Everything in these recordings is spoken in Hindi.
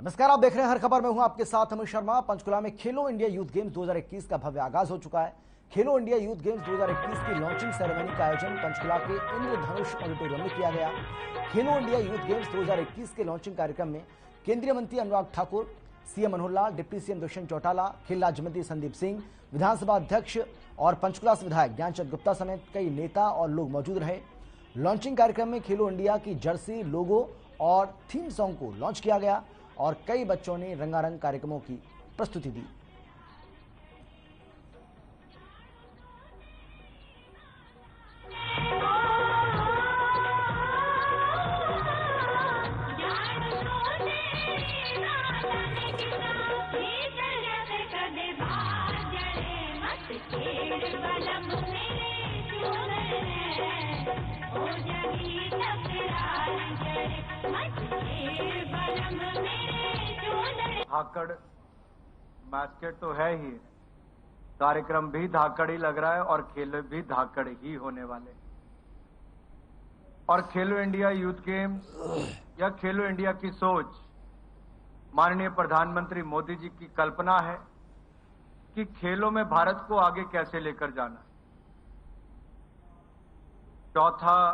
नमस्कार, आप देख रहे हैं हर खबर में हूं आपके साथ अमित शर्मा। पंचकुला में खेलो इंडिया यूथ गेम्स 2021 का भव्य आगाज हो चुका है। खेलो इंडिया यूथ गेम्स 2021 की लॉन्चिंग सेरेमनी का आयोजन पंचकुला के इंद्रधनुष ऑडिटोरियम में किया गया। खेलो इंडिया यूथ गेम्स 2021 के लॉन्चिंग कार्यक्रम में केंद्रीय मंत्री Anurag Thakur, CM Manohar Lal, deputy CM Dushyant Chautala, खेल राज्य मंत्री संदीप सिंह, विधानसभा अध्यक्ष और पंचकुला से विधायक ज्ञानचंद गुप्ता समेत कई नेता और लोग मौजूद रहे। लॉन्चिंग कार्यक्रम में खेलो इंडिया की जर्सी, लोगो और थीम सॉन्ग को लॉन्च किया गया और कई बच्चों ने रंगारंग कार्यक्रमों की प्रस्तुति दी। धाकड़ बास्केट तो है ही, कार्यक्रम भी धाकड़ ही लग रहा है और खेल भी धाकड़ ही होने वाले। और खेलो इंडिया यूथ गेम्स या खेलो इंडिया की सोच माननीय प्रधानमंत्री मोदी जी की कल्पना है कि खेलों में भारत को आगे कैसे लेकर जाना। चौथा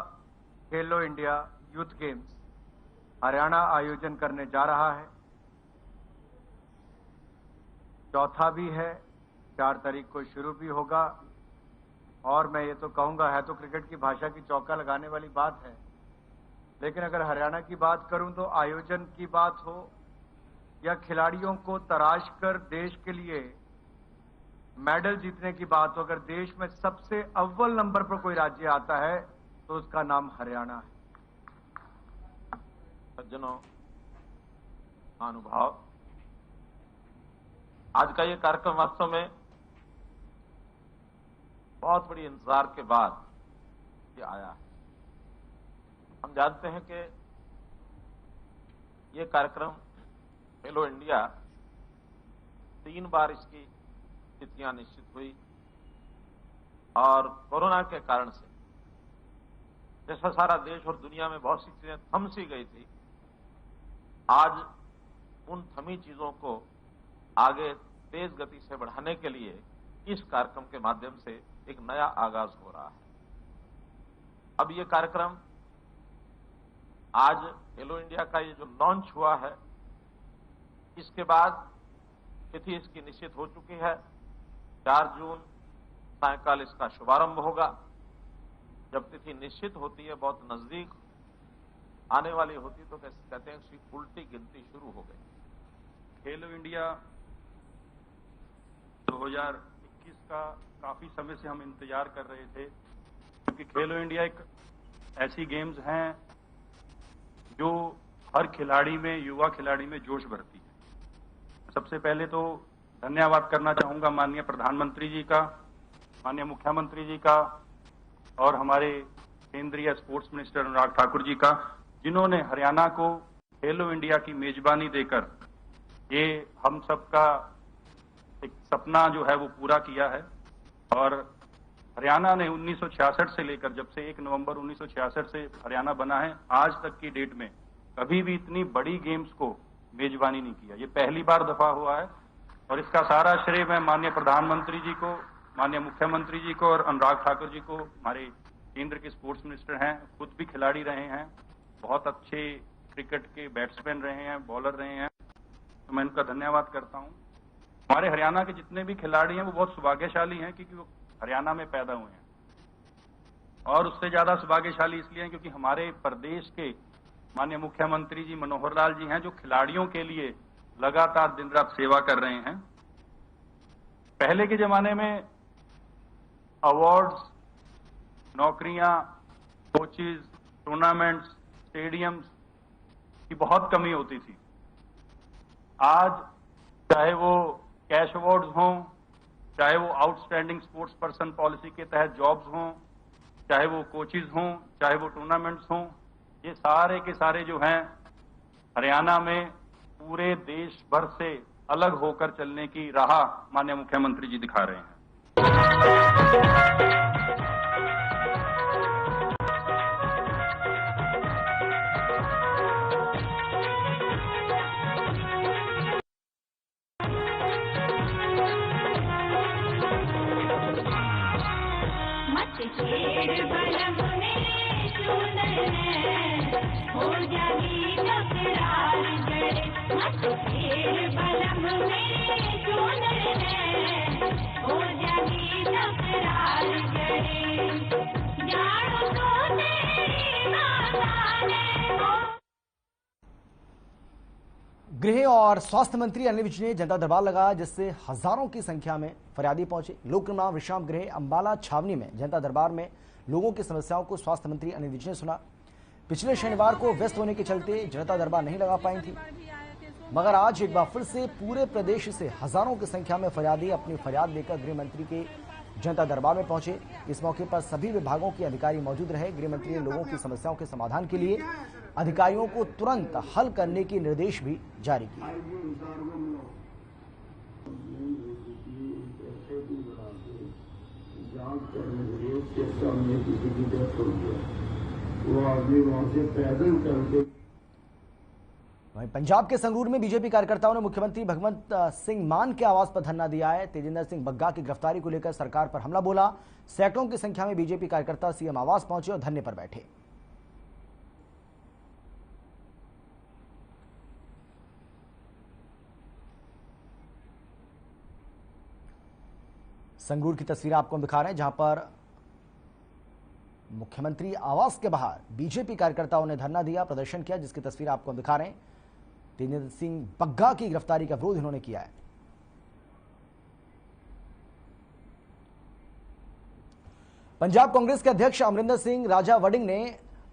खेलो इंडिया यूथ गेम्स हरियाणा आयोजन करने जा रहा है। चौथा भी है, 4 तारीख को शुरू भी होगा। और मैं ये तो कहूंगा, है तो क्रिकेट की भाषा की चौका लगाने वाली बात है, लेकिन अगर हरियाणा की बात करूं तो आयोजन की बात हो या खिलाड़ियों को तराश कर देश के लिए मेडल जीतने की बात हो, अगर देश में सबसे अव्वल नंबर पर कोई राज्य आता है तो उसका नाम हरियाणा है। सज्जनों, महानुभाव, आज का ये कार्यक्रम वास्तव में बहुत बड़ी इंतजार के बाद ये आया है। हम जानते हैं कि ये कार्यक्रम खेलो इंडिया 3 बार इसकी तिथियां निश्चित हुई और कोरोना के कारण से जैसा सारा देश और दुनिया में बहुत सी चीजें थम सी गई थी, आज उन थमी चीजों को आगे तेज गति से बढ़ाने के लिए इस कार्यक्रम के माध्यम से एक नया आगाज हो रहा है। अब ये कार्यक्रम आज खेलो इंडिया का ये जो लॉन्च हुआ है, इसके बाद तिथि इसकी निश्चित हो चुकी है। 4 जून सायंकाल इसका शुभारंभ होगा। जब तिथि निश्चित होती है, बहुत नजदीक आने वाली होती, तो कहते हैं उसकी उल्टी गिनती शुरू हो गई। खेलो इंडिया 2021 का काफी समय से हम इंतजार कर रहे थे, क्योंकि खेलो इंडिया एक ऐसी गेम्स हैं जो हर खिलाड़ी में, युवा खिलाड़ी में जोश भरती है। सबसे पहले तो धन्यवाद करना चाहूंगा माननीय प्रधानमंत्री जी का, माननीय मुख्यमंत्री जी का और हमारे केंद्रीय स्पोर्ट्स मिनिस्टर अनुराग ठाकुर जी का, जिन्होंने हरियाणा को खेलो इंडिया की मेजबानी देकर ये हम सबका एक सपना जो है वो पूरा किया है। और हरियाणा ने 1966 से लेकर, जब से 1 नवंबर 1966 से हरियाणा बना है, आज तक की डेट में कभी भी इतनी बड़ी गेम्स को मेजबानी नहीं किया। ये पहली बार दफा हुआ है और इसका सारा श्रेय मैं माननीय प्रधानमंत्री जी को, माननीय मुख्यमंत्री जी को और अनुराग ठाकुर जी को, हमारे केंद्र के स्पोर्ट्स मिनिस्टर हैं, खुद भी खिलाड़ी रहे हैं, बहुत अच्छे क्रिकेट के बैट्समैन रहे हैं, बॉलर रहे हैं, तो मैं उनका धन्यवाद करता हूं। हमारे हरियाणा के जितने भी खिलाड़ी हैं वो बहुत सौभाग्यशाली हैं क्योंकि वो हरियाणा में पैदा हुए हैं, और उससे ज्यादा सौभाग्यशाली इसलिए हैं क्योंकि हमारे प्रदेश के माननीय मुख्यमंत्री जी मनोहर लाल जी हैं, जो खिलाड़ियों के लिए लगातार दिन रात सेवा कर रहे हैं। पहले के जमाने में अवार्ड्स, नौकरियां, कोचेज, टूर्नामेंट्स, स्टेडियम्स की बहुत कमी होती थी। आज चाहे वो कैश अवार्ड्स हों, चाहे वो आउटस्टैंडिंग स्पोर्ट्स पर्सन पॉलिसी के तहत जॉब्स हों, चाहे वो कोचेज हों, चाहे वो टूर्नामेंट्स हों, ये सारे के सारे जो हैं हरियाणा में पूरे देश भर से अलग होकर चलने की राह माननीय मुख्यमंत्री जी दिखा रहे हैं। गृह और स्वास्थ्य मंत्री अनिल विज ने जनता दरबार लगाया, जिससे हजारों की संख्या में फरियादी पहुंचे। लोक निर्माण विश्राम गृह अंबाला छावनी में जनता दरबार में लोगों की समस्याओं को स्वास्थ्य मंत्री अनिल विज ने सुना। पिछले शनिवार को व्यस्त होने के चलते जनता दरबार नहीं लगा पाई थी, मगर आज एक बार फिर से पूरे प्रदेश से हजारों की संख्या में फरियादी अपनी फरियाद लेकर गृह मंत्री के जनता दरबार में पहुंचे। इस मौके पर सभी विभागों के अधिकारी मौजूद रहे। गृह मंत्री ने लोगों की समस्याओं के समाधान के लिए अधिकारियों को तुरंत हल करने के निर्देश भी जारी किए। वहीं पंजाब के संगरूर में बीजेपी कार्यकर्ताओं ने मुख्यमंत्री भगवंत सिंह मान के आवास पर धरना दिया है। तेजिंदर सिंह बग्गा की गिरफ्तारी को लेकर सरकार पर हमला बोला। सैकड़ों की संख्या में बीजेपी कार्यकर्ता सीएम आवास पहुंचे और धरने पर बैठे। संगरूर की तस्वीर आपको हम दिखा रहे हैं, जहां पर मुख्यमंत्री आवास के बाहर बीजेपी कार्यकर्ताओं ने धरना दिया, प्रदर्शन किया, जिसकी तस्वीर आपको हम दिखा रहे हैं। तेजिंदर सिंह बग्गा की गिरफ्तारी का विरोध इन्होंने किया है। पंजाब कांग्रेस के अध्यक्ष अमरिंदर सिंह राजा वडिंग ने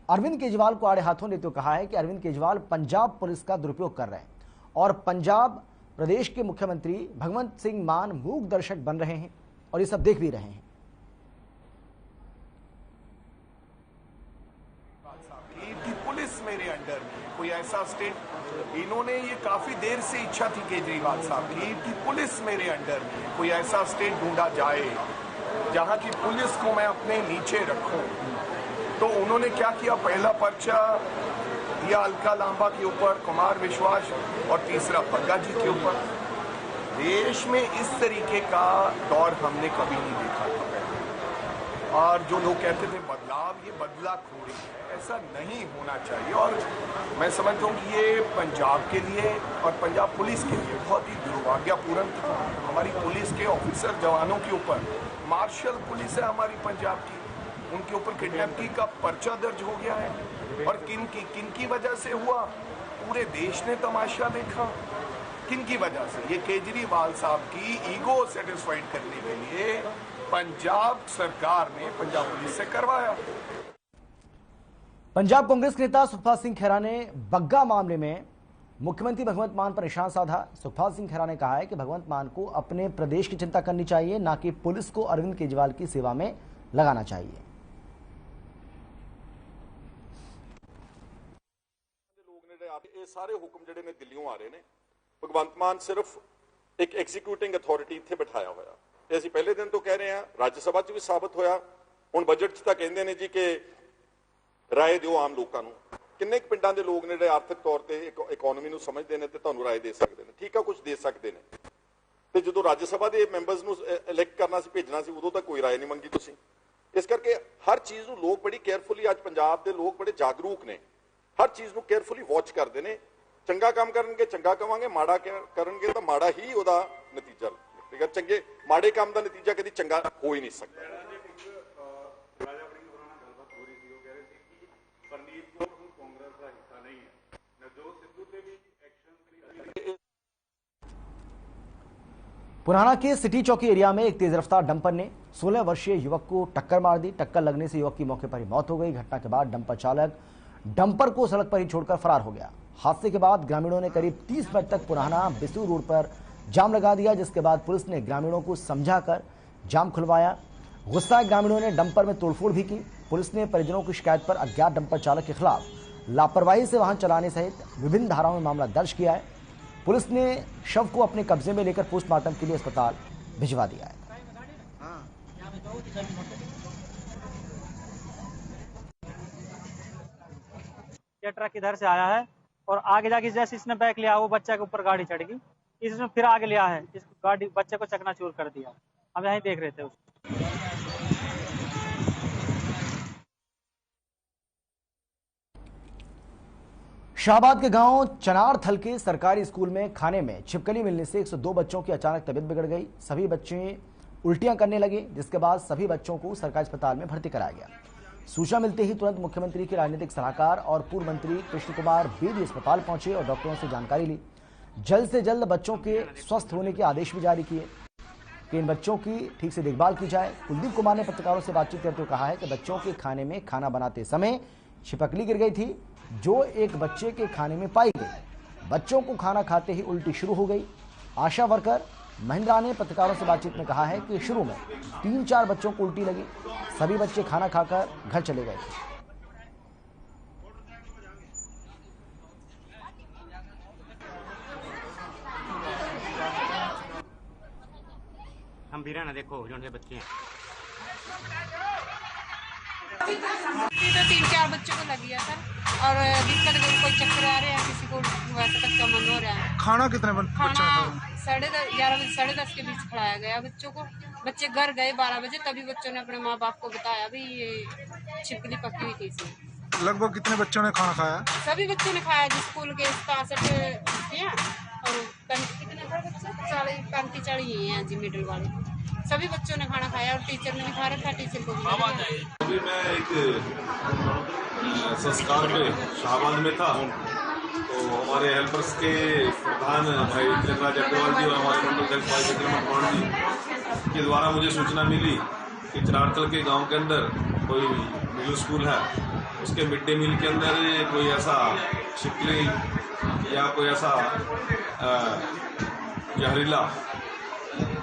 अरविंद केजरीवाल को आड़े हाथों लेते हुए कहा है कि अरविंद केजरीवाल पंजाब पुलिस का दुरुपयोग कर रहे हैं और पंजाब प्रदेश के मुख्यमंत्री भगवंत सिंह मान मूक दर्शक बन रहे हैं और ये सब देख भी रहे हैं। पुलिस मेरे अंडर में कोई ऐसा स्टेट, इन्होंने ये काफी देर से इच्छा थी केजरीवाल साहब की कि पुलिस मेरे अंडर में कोई ऐसा स्टेट ढूंढा जाए जहां की पुलिस को मैं अपने नीचे रखूं। तो उन्होंने क्या किया, पहला पर्चा दिया अलका लांबा के ऊपर, कुमार विश्वास, और तीसरा बग्गा जी के ऊपर। देश में इस तरीके का दौर हमने कभी नहीं देखा था पहले। और जो लोग कहते थे बदलाव, ये बदलाखोरी है, ऐसा नहीं होना चाहिए। और मैं समझता हूँ कि ये पंजाब के लिए और पंजाब पुलिस के लिए बहुत ही दुर्भाग्यपूर्ण था। हमारी पुलिस के ऑफिसर जवानों के ऊपर, मार्शल पुलिस है हमारी पंजाब की, उनके ऊपर किडनैपिंग का पर्चा दर्ज हो गया है। और किन की वजह से हुआ, पूरे देश ने तमाशा देखा। किन की वजह से? ये केजरीवाल साहब की ईगो सेटिस्फाइड करने के लिए पंजाब सरकार ने पंजाब पुलिस से करवाया। पंजाब कांग्रेस के नेता सुखपाल सिंह खैरा ने बग्गा मामले में मुख्यमंत्री भगवंत मान पर निशाना साधा। सुखपाल सिंह खैरा ने कहा है कि भगवंत मान को अपने प्रदेश की चिंता करनी चाहिए, ना कि पुलिस को अरविंद केजरीवाल की सेवा में लगाना चाहिए। ये सारे हुक्म ਜਿਹੜੇ ਨੇ ਦਿੱਲੀੋਂ ਆ ਰਹੇ ਨੇ, ਭਗਵੰਤ ਮਾਨ ਸਿਰਫ ਇੱਕ ਐਗਜ਼ੀਕਿਊਟਿੰਗ ਅਥਾਰਟੀ ਇੱਥੇ ਬਿਠਾਇਆ ਹੋਇਆ। ਇਹ ਅਸੀਂ ਪਹਿਲੇ ਦਿਨ ਤੋਂ ਕਹਿ ਰਹੇ ਹਾਂ, ਰਾਜ ਸਭਾ 'ਚ ਵੀ ਸਾਬਤ ਹੋਇਆ। ਹੁਣ ਬਜਟ 'ਚ ਤਾਂ ਕਹਿੰਦੇ ਨੇ ਜੀ ਕਿ ਰਾਏ ਦਿਓ ਆਮ ਲੋਕਾਂ ਨੂੰ। ਕਿੰਨੇ ਕੁ ਪਿੰਡਾਂ ਦੇ ਲੋਕ ਨੇ ਜਿਹੜੇ ਆਰਥਿਕ ਤੌਰ ਤੇ ਇਕਨੋਮੀ ਨੂੰ ਸਮਝਦੇ ਨੇ ਤੇ ਤੁਹਾਨੂੰ ਰਾਏ ਦੇ ਸਕਦੇ ਨੇ। ਠੀਕ ਆ, ਕੁਝ ਦੇ ਸਕਦੇ ਨੇ। ਤੇ ਜਦੋਂ ਰਾਜ ਸਭਾ ਦੇ ਮੈਂਬਰਸ ਨੂੰ ਇਲੈਕਟ ਕਰਨਾ ਸੀ, ਭੇਜਣਾ ਸੀ, ਉਦੋਂ ਤਾਂ ਕੋਈ ਰਾਏ ਨਹੀਂ ਮੰਗੀ ਤੁਸੀਂ। ਇਸ ਕਰਕੇ ਹਰ ਚੀਜ਼ ਨੂੰ ਲੋਕ ਬੜੀ ਕੇਅਰਫੁਲੀ, ਅੱਜ ਪੰਜਾਬ ਦੇ ਲੋਕ ਬੜੇ ਜਾਗਰੂਕ ਨੇ, हर चीज को केयरफुली वॉच करते हैं। चंगा काम करेंगे चंगा कहांगे, माड़ा करेंगे तो माड़ा ही ओदा नतीजा निकलेगा। चंगे माड़े काम का नतीजा कभी चंगा हो ही नहीं सकता। पुराना के सिटी चौकी एरिया में एक तेज रफ्तार डंपर ने 16 वर्षीय युवक को टक्कर मार दी। टक्कर लगने से युवक की मौके पर ही मौत हो गई। घटना के बाद डंपर चालक डंपर को सड़क पर ही छोड़कर फरार हो गया। हादसे के बाद ग्रामीणों ने करीब 30 मिनट तक पुराना बिसू रोड पर जाम लगा दिया, जिसके बाद पुलिस ने ग्रामीणों को समझाकर जाम खुलवाया। गुस्साए ग्रामीणों ने डंपर में तोड़फोड़ भी की। पुलिस ने परिजनों की शिकायत पर अज्ञात डंपर चालक के खिलाफ लापरवाही से वाहन चलाने सहित विभिन्न धाराओं में मामला दर्ज किया है। पुलिस ने शव को अपने कब्जे में लेकर पोस्टमार्टम के लिए अस्पताल भिजवा दिया है। ये ट्रक इधर से आया है और आगे जाके जैसे इसने बैक लिया, वो बच्चे के ऊपर गाड़ी चढ़ गई। इसने फिर आगे लिया है, इस गाड़ी बच्चे को चकनाचूर कर दिया। हम यहीं देख रहे थे उसको। शाहबाद के गांव चनारथल के सरकारी स्कूल में खाने में छिपकली मिलने से 102 बच्चों की अचानक तबीयत बिगड़ गई। सभी बच्चे उल्टियां करने लगे, जिसके बाद सभी बच्चों को सरकारी अस्पताल में भर्ती कराया गया। सूचना मिलते ही तुरंत मुख्यमंत्री के राजनीतिक सलाहकार और पूर्व मंत्री कृष्ण कुमार बेदी अस्पताल पहुंचे और डॉक्टरों से जानकारी ली। जल्द से जल्द बच्चों के स्वस्थ होने के आदेश भी जारी किए कि इन बच्चों की ठीक से देखभाल की जाए। कुलदीप कुमार ने पत्रकारों से बातचीत करते हुए कहा है कि बच्चों के खाने में खाना बनाते समय छिपकली गिर गई थी, जो एक बच्चे के खाने में पाई गई। बच्चों को खाना खाते ही उल्टी शुरू हो गई। आशा वर्कर महिंद्रा ने पत्रकारों से बातचीत में कहा है कि शुरू में 3-4 बच्चों को उल्टी लगी, सभी बच्चे खाना खाकर घर चले गए थे। हम भी ना देखो जो बच्चे हैं तो 3-4 बच्चों को लगी है सर, और दिक्कत कोई चक्कर आ रहे हैं, किसी को वैसे कच्चा मन हो रहा है। खाना कितने खाना 11:30 के बीच खिलाया गया बच्चों को। बच्चे घर गए 12 बजे, तभी बच्चों ने अपने माँ बाप को बताया भी ये छिपकली पकी हुई थी इसमें। लगभग कितने बच्चों ने खाना खाया? सभी बच्चों ने खाया, जिस स्कूल के 67 और कितने बच्चे 35-40 ही हैं जी, मिडिल वाले सभी बच्चों ने खाना खाया और टीचर ने भी खा रखा, टीचर को भी। अभी मैं एक संस्कार पे शाहबाद में था, तो हमारे हेल्पर्स के प्रधान भाई तिलकराज अग्रवाल जी और हमारे मंडल अध्यक्ष भाई विक्रम अग्रवाल जी के द्वारा मुझे सूचना मिली कि चनारथल के गांव के अंदर कोई मिडिल स्कूल है, उसके मिड डे मील के अंदर कोई ऐसा छिपकली या कोई ऐसा जहरीला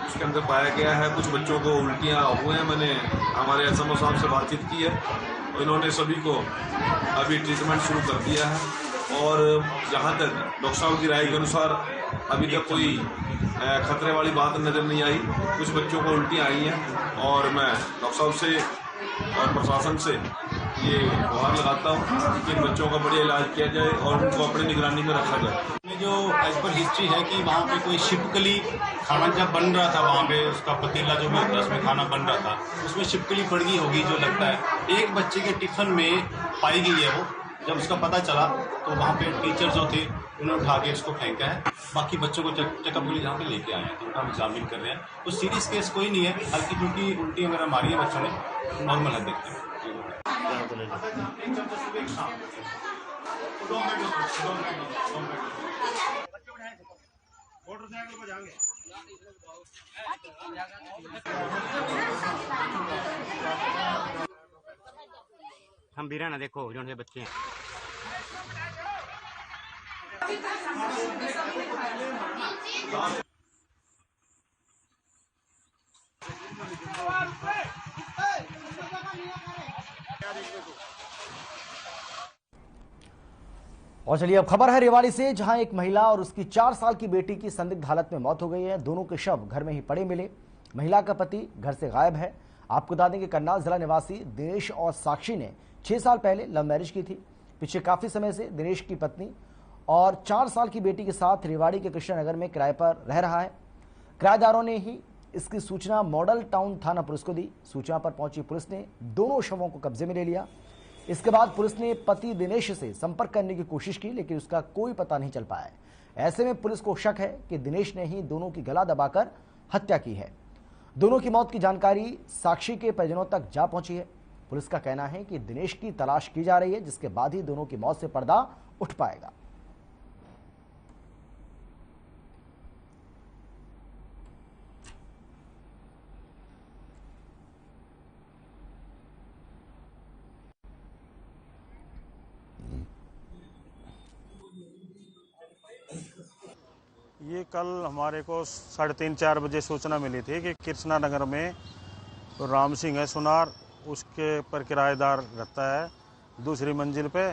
उसके अंदर पाया गया है। कुछ बच्चों को उल्टियाँ हुए हैं। मैंने हमारे एसएमओ साहब से बातचीत की है, तो इन्होंने सभी को अभी ट्रीटमेंट शुरू कर दिया है और जहाँ तक डॉक्टर साहब की राय के अनुसार अभी तक कोई खतरे वाली बात नज़र नहीं आई। कुछ बच्चों को उल्टियाँ आई हैं और मैं डॉक्टर साहब से और प्रशासन से ये गुहार लगाता हूँ कि इन बच्चों का बढ़िया इलाज किया जाए और उनको अपनी निगरानी में रखा जाए। जो एज पर हिस्ट्री है कि वहाँ पे कोई छिपकली खाना जब बन रहा था, वहाँ पे उसका पतीला जो भी होता है उसमें खाना बन रहा था, उसमें छिपकली पड़ गई होगी जो लगता है। एक बच्चे के टिफिन में पाई गई है वो, जब उसका पता चला तो वहाँ पे टीचर जो थे उन्होंने उठा के उसको फेंका है। बाकी बच्चों को चेकअप के लिए जहाँ पे लेके आए हैं, तो उनका हम एग्जामिन कर रहे हैं। तो सीरियस केस कोई नहीं है, हल्की फुल्की उल्टी वगैरह मारी है बच्चों ने, नॉर्मल है, देखते हैं। हम भी ना देखो जो बच्चे हैं और चलिए अब खबर है रेवाड़ी से, जहां एक महिला और उसकी 4 साल की बेटी की संदिग्ध हालत में मौत हो गई है। दोनों के शव घर में ही पड़े मिले। महिला का पति घर से गायब है। आपको बता दें कि करनाल जिला निवासी दिनेश और साक्षी ने 6 साल पहले लव मैरिज की थी। पिछले काफी समय से दिनेश की पत्नी और 4 साल की बेटी के साथ रेवाड़ी के कृष्णनगर में किराए पर रह रहा है। किराएदारों ने ही इसकी सूचना मॉडल टाउन थाना पुलिस को दी। सूचना पर पहुंची पुलिस ने दोनों शवों को कब्जे में ले लिया। इसके बाद पुलिस ने पति दिनेश से संपर्क करने की कोशिश की, लेकिन उसका कोई पता नहीं चल पाया। ऐसे में पुलिस को शक है कि दिनेश ने ही दोनों की गला दबाकर हत्या की है। दोनों की मौत की जानकारी साक्षी के परिजनों तक जा पहुंची है। पुलिस का कहना है कि दिनेश की तलाश की जा रही है, जिसके बाद ही दोनों की मौत से पर्दा उठ पाएगा। ये कल हमारे को 3:30-4 बजे सूचना मिली थी कि कृष्णा नगर में राम सिंह है सुनार, उसके पर किराएदार रहता है दूसरी मंजिल पे।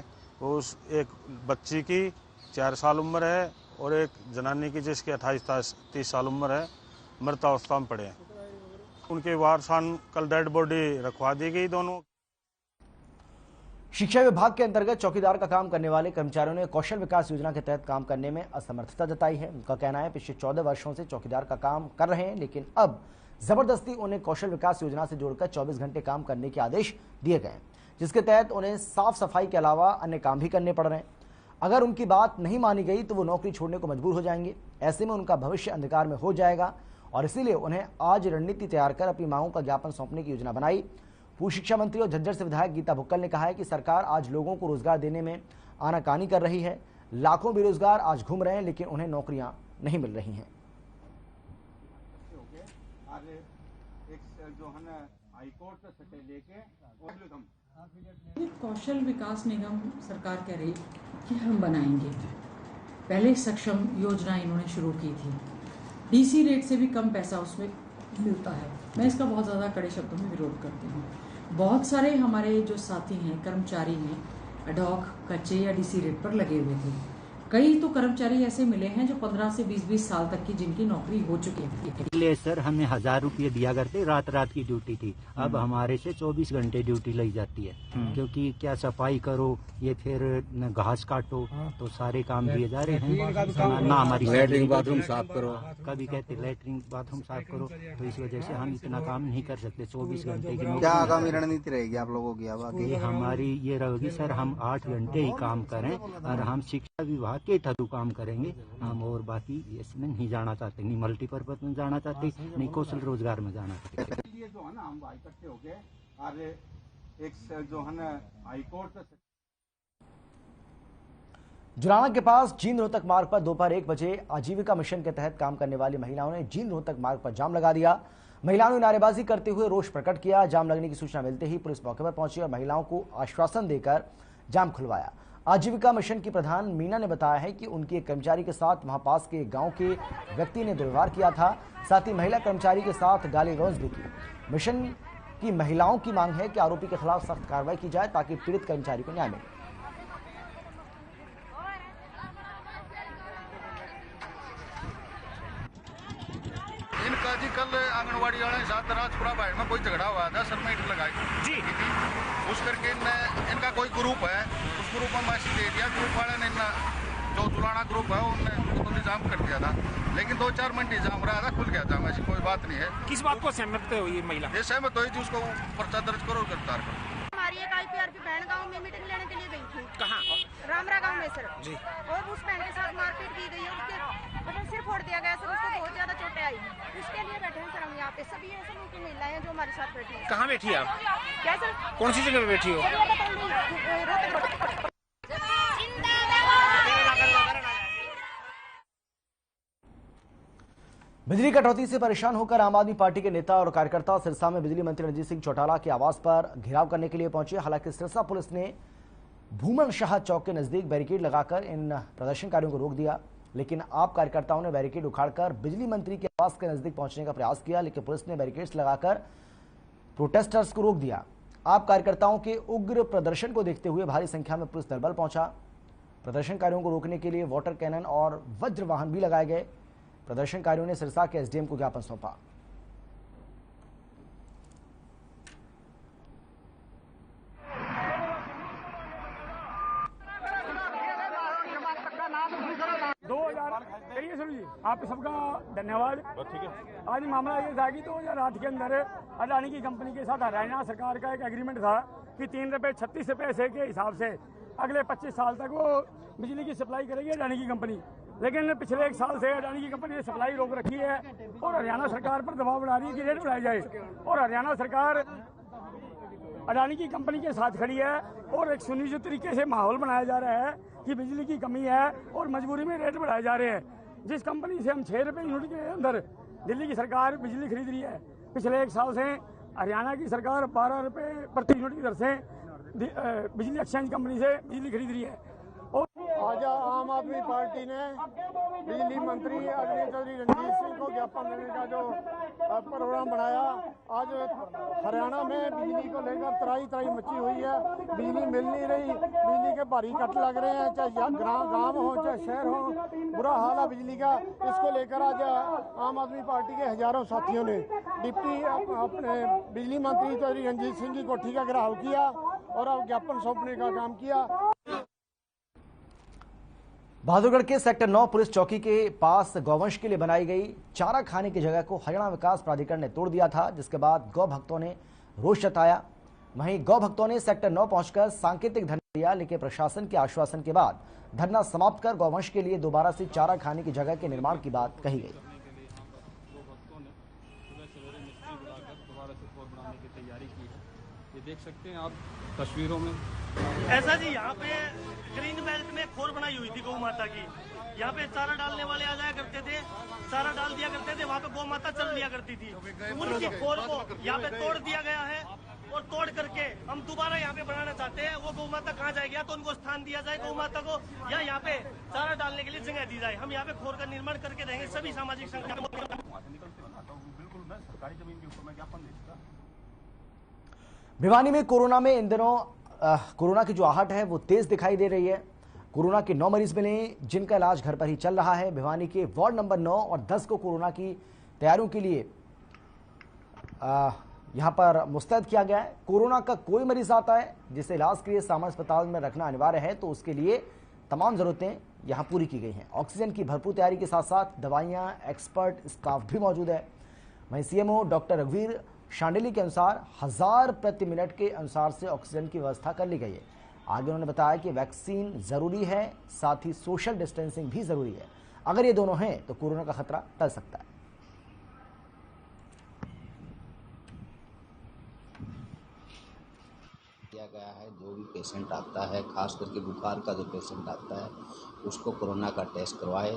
उस एक बच्ची की 4 साल उम्र है और एक जनानी की जिसकी 28-30 साल उम्र है, मृत अवस्था में पड़े हैं। उनके वारसान कल डेड बॉडी रखवा दी गई दोनों। शिक्षा विभाग के अंतर्गत चौकीदार का काम करने वाले कर्मचारियों ने कौशल विकास योजना के तहत काम करने में असमर्थता जताई है। उनका कहना है पिछले 14 वर्षों से चौकीदार का काम कर रहे हैं, लेकिन अब जबरदस्ती उन्हें कौशल विकास योजना से जोड़कर 24 घंटे काम करने के आदेश दिए गए, जिसके तहत उन्हें साफ सफाई के अलावा अन्य काम भी करने पड़ रहे हैं। अगर उनकी बात नहीं मानी गई तो वो नौकरी छोड़ने को मजबूर हो जाएंगे। ऐसे में उनका भविष्य अंधकार में हो जाएगा और इसीलिए उन्हें आज रणनीति तैयार कर अपनी मांगों का ज्ञापन सौंपने की योजना बनाई। पूर्व शिक्षा मंत्री और झज्जर से विधायक गीता भुक्कल ने कहा है कि सरकार आज लोगों को रोजगार देने में आनाकानी कर रही है। लाखों बेरोजगार आज घूम रहे हैं लेकिन उन्हें नौकरियां नहीं मिल रही हैं। कौशल विकास निगम सरकार कह रही कि हम बनाएंगे। पहले सक्षम योजना इन्होंने शुरू की थी, डीसी रेट से भी कम पैसा उसमें मिलता है। मैं इसका बहुत ज़्यादा कड़े शब्दों में विरोध करती हूँ। बहुत सारे हमारे जो साथी हैं, कर्मचारी हैं, एडहॉक कच्चे या डीसी रेट पर लगे हुए थे। कई तो कर्मचारी ऐसे मिले हैं जो 15 से 20 साल तक की जिनकी नौकरी हो चुकी है। पहले सर हमें 1000 रुपये दिया करते, रात रात की ड्यूटी थी। अब हमारे से 24 घंटे ड्यूटी ली जाती है, क्योंकि क्या सफाई करो, ये फिर घास काटो, तो सारे काम दिए जा रहे हैं ना। हमारी लैट्रिन बाथरूम साफ करो, कभी कहते लैट्रिन बाथरूम साफ करो, तो इस वजह से हम इतना काम नहीं कर सकते 24 घंटे की। क्या आगामी रणनीति रहेगी आप लोगों की? अब ये हमारी ये रहेगी सर, हम 8 घंटे ही काम करें और हम शिक्षा विभाग के थ्रू काम करेंगे हम, और बाकी इसमें नहीं जाना चाहते, नहीं मल्टीपर्पज में जाना चाहते, नहीं कौशल रोजगार में जाना चाहते। जो है ना हम इकट्ठे हो गए और एक जो है ना हाईकोर्ट जुलाना के पास जींद रोहतक मार्ग पर दोपहर 1 बजे आजीविका मिशन के तहत काम करने वाली महिलाओं ने जींद रोहतक मार्ग पर जाम लगा दिया। महिलाओं ने नारेबाजी करते हुए रोष प्रकट किया। जाम लगने की सूचना मिलते ही पुलिस मौके पर पहुंची और महिलाओं को आश्वासन देकर जाम खुलवाया। आजीविका मिशन की प्रधान मीना ने बताया है कि उनके एक कर्मचारी के साथ वहां पास के गांव के व्यक्ति ने दुर्व्यवहार किया था, साथ ही महिला कर्मचारी के साथ गाली गलौज भी की। मिशन की महिलाओं की मांग है कि आरोपी के खिलाफ सख्त कार्रवाई की जाए ताकि पीड़ित कर्मचारी को न्याय मिले। इनका जी कल आंगनबाड़ी वाले के साथ राजपुरा भाई में कोई झगड़ा हुआ था, सर में ईंट लगाई जी थी। उस करके इनका कोई ग्रुप है, उस ग्रुप में मैसेज दे दिया। ग्रुप वाले ने जो जुलाना ग्रुप है उनने उनको जाम कर दिया था, लेकिन 2-4 मिनट जाम रहा था, खुल गया था। ऐसी कोई बात नहीं है। किस बात को सहमत हुई महिला? ये सहमत हुई थी, उसको पर्चा दर्ज करो, गिरफ्तार करो। हमारी एक आईपीआरपी बहन गांव में मीटिंग लेने के लिए गई थी। कहाँ? रामरा गांव में सर जी। और उस बहन के साथ मारपीट की गई और उसके मतलब सिर फोड़ दिया गया सर, उसको बहुत ज्यादा चोटें आई। उसके लिए बैठे हैं सर हम यहाँ पे, सभी ऐसे लोग की महिलाएं जो हमारे साथ बैठी हैं। कहाँ बैठी आप? क्या सर? कौन सी जगह पे बैठी हो? बिजली कटौती से परेशान होकर आम आदमी पार्टी के नेता और कार्यकर्ता सिरसा में बिजली मंत्री रणजीत सिंह चौटाला के आवास पर घेराव करने के लिए पहुंचे। हालांकि सिरसा पुलिस ने भूमन शाह चौक के नजदीक बैरिकेड लगाकर इन प्रदर्शनकारियों को रोक दिया, लेकिन आप कार्यकर्ताओं ने बैरिकेड उखाड़कर बिजली मंत्री के आवास के नजदीक पहुंचने का प्रयास किया, लेकिन पुलिस ने बैरिकेड्स लगाकर प्रोटेस्टर्स को रोक दिया। आप कार्यकर्ताओं के उग्र प्रदर्शन को देखते हुए भारी संख्या में पुलिस दलबल पहुंचा। प्रदर्शनकारियों को रोकने के लिए वाटर कैनन और वज्र वाहन भी लगाए गए। प्रदर्शनकारियों ने सिरसा के एसडीएम को ज्ञापन सौंपा। आप सबका धन्यवाद। आज मामला ये था कि 2008 के अंदर अडानी की कंपनी के साथ हरियाणा सरकार का एक एग्रीमेंट था कि 3.36 पैसे के हिसाब से अगले 25 साल तक वो बिजली की सप्लाई करेगी अडानी की कंपनी। लेकिन पिछले 1 साल से अडानी की कंपनी ने सप्लाई रोक रखी है और हरियाणा सरकार पर दबाव बना रही है कि रेट बढ़ाई जाए। और हरियाणा सरकार अडानी की कंपनी के साथ खड़ी है और एक सुनिश्चित तरीके से माहौल बनाया जा रहा है कि बिजली की कमी है और मजबूरी में रेट बढ़ाए जा रहे हैं। जिस कंपनी से हम 6 रुपये यूनिट के अंदर दिल्ली की सरकार बिजली खरीद रही है, पिछले 1 साल से हरियाणा की सरकार 12 रुपये प्रति यूनिट की दर से बिजली एक्सचेंज कंपनी से बिजली खरीद रही है। और आज आम आदमी पार्टी ने बिजली मंत्री अजय चौधरी रणजीत सिंह को ज्ञापन देने का जो प्रोग्राम बनाया। आज हरियाणा में बिजली को लेकर त्राही मची हुई है, बिजली मिल नहीं रही, बिजली के भारी कट लग रहे हैं, चाहे गांव हो चाहे शहर हो, बुरा हाल है बिजली का। इसको लेकर आज आम आदमी पार्टी के हजारों साथियों ने डिप्टी अपने बिजली मंत्री चौधरी रणजीत सिंह की कोठी का घेराव किया और अब ज्ञापन सौंपने का काम किया। बहादुरगढ़ के सेक्टर 9 पुलिस चौकी के पास गौवंश के लिए बनाई गई चारा खाने की जगह को हरियाणा विकास प्राधिकरण ने तोड़ दिया था, जिसके बाद गौ भक्तों ने रोष जताया। वहीं गौ भक्तों ने सेक्टर 9 पहुंचकर सांकेतिक धरना दिया, लेकिन प्रशासन के आश्वासन के बाद धरना समाप्त कर गौवंश के लिए दोबारा से चारा खाने की जगह के निर्माण की बात कही गई। ये देख सकते हैं आप तस्वीरों में। ऐसा जी यहाँ पे ग्रीन बेल्ट में खोर बनाई हुई थी गौ माता की। यहाँ पे चारा डालने वाले आ जाया करते थे, चारा डाल दिया करते थे, वहाँ पे गौ माता चल लिया करती थी। उनकी खोर को यहाँ पे तोड़ दिया गया है और तोड़ करके हम दोबारा यहाँ पे बनाना चाहते हैं। वो गौ माता कहाँ जाएगी? या तो उनको स्थान दिया जाए गौ माता को, या यहाँ पे चारा डालने के लिए जगह दी जाए। हम यहाँ पे खोर का निर्माण करके रहेंगे। सभी सामाजिक संगठन बिल्कुल मैं सरकारी जमीन के ऊपर मैं ज्ञापन देता। भिवानी में कोरोना में इन दिनों कोरोना की जो आहट है वो तेज दिखाई दे रही है। कोरोना के 9 मरीज मिले जिनका इलाज घर पर ही चल रहा है। भिवानी के वार्ड नंबर 9 और 10 को कोरोना की तैयारियों के लिए यहां पर मुस्तैद किया गया है। कोरोना का कोई मरीज आता है जिसे इलाज के लिए सामान्य अस्पताल में रखना अनिवार्य है, तो उसके लिए तमाम जरूरतें यहां पूरी की गई हैं। ऑक्सीजन की भरपूर तैयारी के साथ साथ दवाइयां, एक्सपर्ट स्टाफ भी मौजूद है। वहीं सीएमओ डॉक्टर रघुवीर शांडिली के अनुसार 1000 प्रति मिनट के अनुसार से ऑक्सीजन की व्यवस्था कर ली गई है। आगे उन्होंने बताया कि वैक्सीन जरूरी है, साथ ही सोशल डिस्टेंसिंग भी जरूरी है। अगर ये दोनों हैं तो कोरोना का खतरा टल सकता है। किया गया है, जो भी पेशेंट आता है, खास करके बुखार का जो पेशेंट आता है उसको कोरोना का टेस्ट करवाए,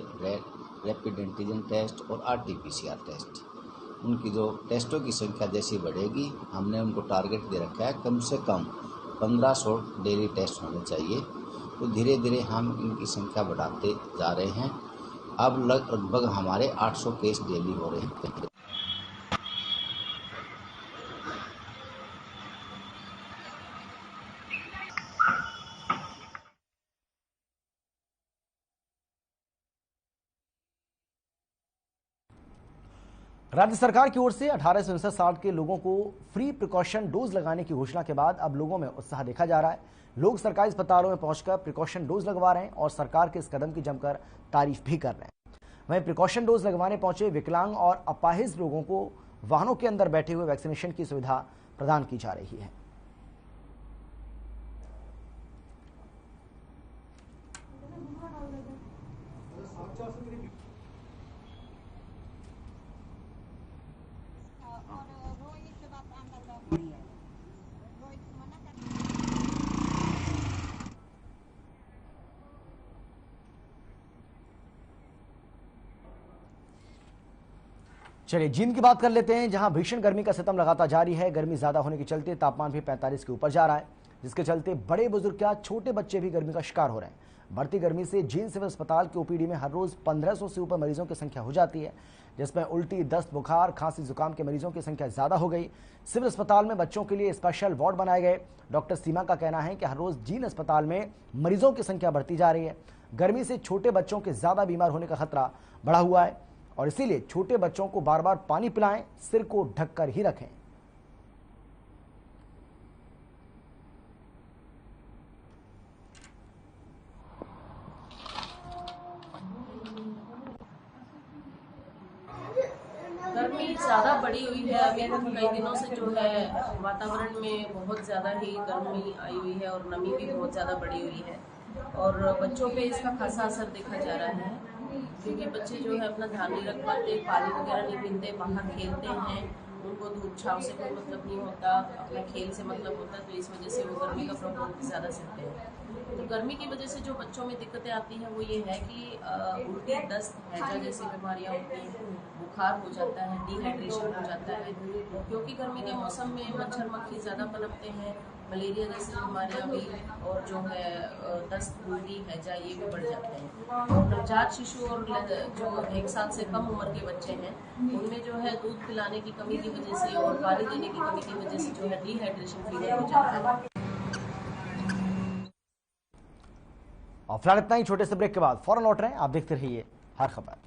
रैपिड एंटीजन टेस्ट और RT-PCR टेस्ट। उनकी जो टेस्टों की संख्या जैसी बढ़ेगी, हमने उनको टारगेट दे रखा है कम से कम 1500 डेली टेस्ट होने चाहिए। तो धीरे धीरे हम इनकी संख्या बढ़ाते जा रहे हैं। अब लगभग हमारे 800 केस डेली हो रहे हैं। राज्य सरकार की ओर से 18 से 59 साल के लोगों को फ्री प्रिकॉशन डोज लगाने की घोषणा के बाद अब लोगों में उत्साह देखा जा रहा है। लोग सरकारी अस्पतालों में पहुंचकर प्रिकॉशन डोज लगवा रहे हैं और सरकार के इस कदम की जमकर तारीफ भी कर रहे हैं। वहीं प्रिकॉशन डोज लगवाने पहुंचे विकलांग और अपाहिज लोगों को वाहनों के अंदर बैठे हुए वैक्सीनेशन की सुविधा प्रदान की जा रही है। चलिए जींद की बात कर लेते हैं, जहां भीषण गर्मी का सितम लगातार जारी है। गर्मी ज्यादा होने के चलते तापमान भी 45 के ऊपर जा रहा है, जिसके चलते बड़े बुजुर्ग क्या छोटे बच्चे भी गर्मी का शिकार हो रहे हैं। बढ़ती गर्मी से जींद सिविल अस्पताल के OPD में हर रोज 1500 से ऊपर मरीजों की संख्या हो जाती है, जिसमें उल्टी, दस्त, बुखार, खांसी, जुकाम के मरीजों की संख्या ज्यादा हो गई। सिविल अस्पताल में बच्चों के लिए स्पेशल वार्ड बनाए गए। डॉक्टर सीमा का कहना है कि हर रोज जींद अस्पताल में मरीजों की संख्या बढ़ती जा रही है। गर्मी से छोटे बच्चों के ज्यादा बीमार होने का खतरा बढ़ा हुआ है और इसीलिए छोटे बच्चों को बार बार पानी पिलाएं, सिर को ढककर ही रखें। गर्मी ज़्यादा बढ़ी हुई है। अभी कई दिनों से जो है वातावरण में बहुत ज़्यादा ही गर्मी आई हुई है और नमी भी बहुत ज़्यादा बढ़ी हुई है और बच्चों पे इसका खासा असर देखा जा रहा है, क्योंकि बच्चे जो है अपना ध्यान नहीं रख पाते, पानी वगैरह नहीं पीते, बाहर खेलते हैं, उनको धूप छाव से कोई मतलब नहीं होता, अपने खेल से मतलब होता, तो इस वजह से वो गर्मी का प्रकोप ज़्यादा सहते हैं। तो गर्मी की वजह से जो बच्चों में दिक्कतें आती हैं वो ये है कि उल्टी, दस्त, हैजा जैसी बीमारियाँ होती हैं, बुखार हो जाता है, डिहाइड्रेशन हो जाता है, क्योंकि गर्मी के मौसम में मच्छर मक्खी ज़्यादा पनपते हैं, मलेरिया जैसी बीमारियाँ भी और जो है दस्त, उल्टी, हैजा ये भी बढ़ जाते हैं। और नवजात शिशु और जो 1 साल से कम उम्र के बच्चे हैं उनमें जो है दूध पिलाने की कमी की वजह से और पानी देने की कमी की वजह से जो है डिहाइड्रेशन फीवर हो जाता है। और फिलहाल इतना ही। छोटे से ब्रेक के बाद फौरन लौट रहे हैं, आप देखते रहिए हर खबर।